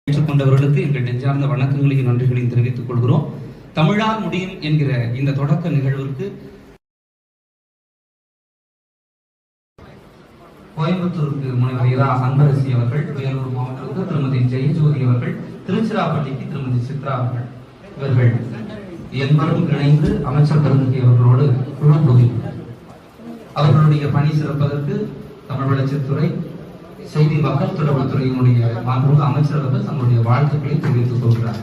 ஏற்றுக்கொண்டவர்களுக்கு எங்கள் நெஞ்சார்ந்த வணக்கங்களையும் நன்றிகளையும் தெரிவித்துக் கொள்கிறோம். தமிழால் முடியும் என்கிற இந்த தொடக்க நிகழ்விற்கு கோயம்புத்தூருக்கு முனைவர் இரா அன்பரசி அவர்கள், வேலூர் மாவட்டத்திற்கு திருமதி ஜெயஜோதி அவர்கள், திருச்சிராப்பள்ளிக்கு திருமதி சித்ரா அவர்கள், இவர்கள் என்பரும் இணைந்து அமைச்சர் பெருந்தகை அவர்களோடு குழு புதிவு அவர்களுடைய பணி சிறப்பதற்கு தமிழ் வளர்ச்சித்துறை, செய்தி மக்கள் தொடர்புத்துறையினுடைய மாண்புமிகு அமைச்சர் அவர்கள் தங்களுடைய வாழ்த்துக்களை தெரிவித்துக் கொள்கிறார்.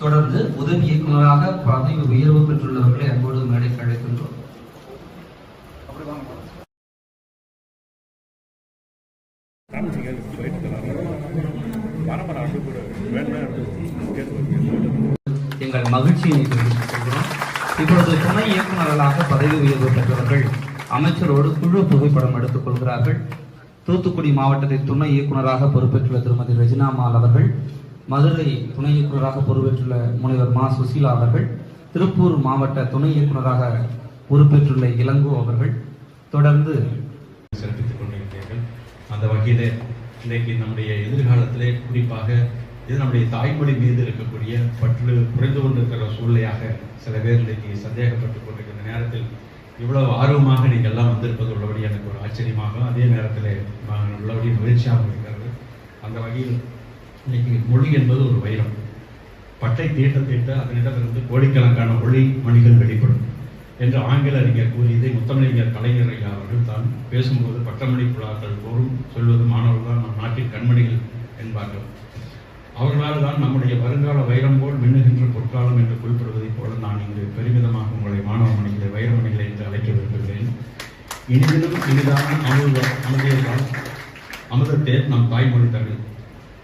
தொடர்ந்து உதவி இயக்குநராக பதவி உயர்வு பெற்றுள்ளவர்களை அன்போடு மேடைக்கு அழைக்கின்றோம். எங்கள் மகிழ்ச்சியை தெரிவித்துக் கொள்கிறோம். இப்பொழுது துணை இயக்குநர்களாக பதவி உயர்வு பெற்றவர்கள் அமைச்சரோடு குழு புகைப்படம் எடுத்துக் கொள்கிறார்கள். தூத்துக்குடி மாவட்டத்தில் துணை இயக்குநராக பொறுப்பேற்றுள்ள திருமதி ரெஜினாமால் அவர்கள், மதுரை துணை இயக்குநராக பொறுப்பேற்றுள்ள முனைவர் மா சுசீலா அவர்கள், திருப்பூர் மாவட்ட துணை இயக்குநராக பொறுப்பேற்றுள்ள இளங்கோ அவர்கள் தொடர்ந்து சிறப்பித்துக் கொண்டிருக்கிறீர்கள். அந்த வகையிலே இன்றைக்கு நம்முடைய எதிர்காலத்திலே குறிப்பாக இது நம்முடைய தாய்மொழி மீது இருக்கக்கூடிய பற்று குறைந்து கொண்டிருக்கிற சூழ்நிலையாக சில பேர் இன்றைக்கு சந்தேகப்பட்டுக் கொண்டிருக்கிற நேரத்தில் இவ்வளவு ஆர்வமாக நீங்கள் எல்லாம் வந்திருப்பது உள்ளபடி எனக்கு ஒரு ஆச்சரியமாக, அதே நேரத்தில் உள்ளபடி மகிழ்ச்சியாக இருக்கிறது. அந்த வகையில் இன்னைக்கு மொழி என்பது ஒரு வைரம். பட்டை தீட்ட தீட்ட அதனிடமிருந்து கோடிக்கணக்கான ஒளி மணிகள் வெளிப்படும் என்று ஆங்கில அறிஞர் கூறியதை முத்தமிழறிஞர் கலைஞர் ஐயா அவர்கள் தான் பேசும்போது பட்டமணி புழாக்கள் தோறும் சொல்வது மாணவர்கள் தான் நம் நாட்டின் கண்மணிகள் என்பார்கள். அவர்களால் தான் நம்முடைய வருங்கால வைரம் போல் மின்னுகின்ற பொற்காலம் என்று குறிப்பிடுவதைப் போல நான் இங்கு பெருமிதமாக உங்களை மாணவ மணிகளை வைரமணிகளை என்று அழைக்க விரும்புகிறேன். இனிதிலும் இனிதான அமுதத்தே நம் தாய்மொழி தமிழ்.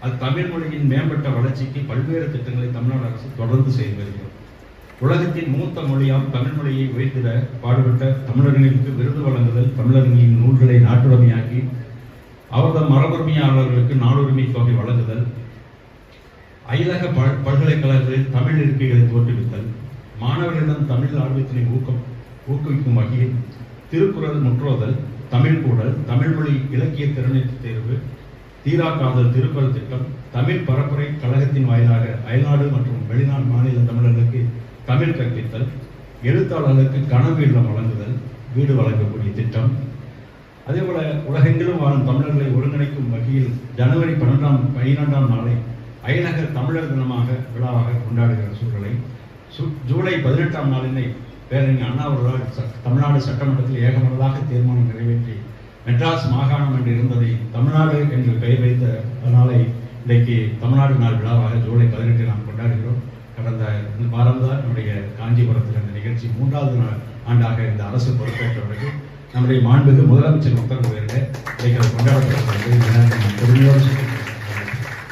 அது தமிழ் மொழியின் மேம்பட்ட வளர்ச்சிக்கு பல்வேறு திட்டங்களை தமிழ்நாடு அரசு தொடர்ந்து செய்து வருகிறது. உலகத்தின் மூத்த மொழியாம் தமிழ் மொழியை உயர்த்திட பாடுபட்ட தமிழர்களுக்கு விருது வழங்குதல், தமிழர்களின் நூல்களை நாட்டுடைமையாக்கி அவரது மரபுரிமையாளர்களுக்கு நாடுரிமை தொகை வழங்குதல், அயலக பல்கலைக்கழகங்களில் தமிழ் இருக்கைகளை தோற்றுவித்தல், மாணவர்களிடம் தமிழ் ஆர்வத்தினை ஊக்குவிக்கும் வகையில் திருக்குறள் முற்றோதல், தமிழ் கூடல், தமிழ் மொழி இலக்கிய திறனீட்டு தேர்வு, தீராக்காதல் திருக்குறள் திட்டம், தமிழ் பரப்புரை கழகத்தின் வாயிலாக அயல்நாடு மற்றும் வெளிநாடு மாநில தமிழர்களுக்கு தமிழ் கற்பித்தல், எழுத்தாளர்களுக்கு கனவு இல்லம் வழங்குதல், வீடு வழங்கக்கூடிய திட்டம், அதேபோல உலகெங்கிலும் வாழும் தமிழர்களை ஒருங்கிணைக்கும் வகையில் ஜனவரி 12ஆம் நாளை அயலக தமிழர் தினமாக விழாவாக கொண்டாடுகிற சூழலை, ஜூலை 18ஆம் நாளினை பேரறிஞர் அண்ணா அவர்களால் தமிழ்நாடு சட்டமன்றத்தில் ஏகமனதாக தீர்மானம் நிறைவேற்றி மெட்ராஸ் மாகாணம் என்று இருந்ததை தமிழ்நாடு என்று பெயர் வைத்த நாளை இன்றைக்கு தமிழ்நாடு நாள் விழாவாக ஜூலை 18 நாம் கொண்டாடுகிறோம். கடந்த வாரம்தான் நம்முடைய காஞ்சிபுரத்தில் இந்த நிகழ்ச்சி 3வது ஆண்டாக இந்த அரசு பொறுப்பேற்ற பிறகு நம்முடைய மாண்புக்கு முதலமைச்சர் உத்தரவு இன்றைக்கு கொண்டாடப்படுகிறது. பெருமையோடு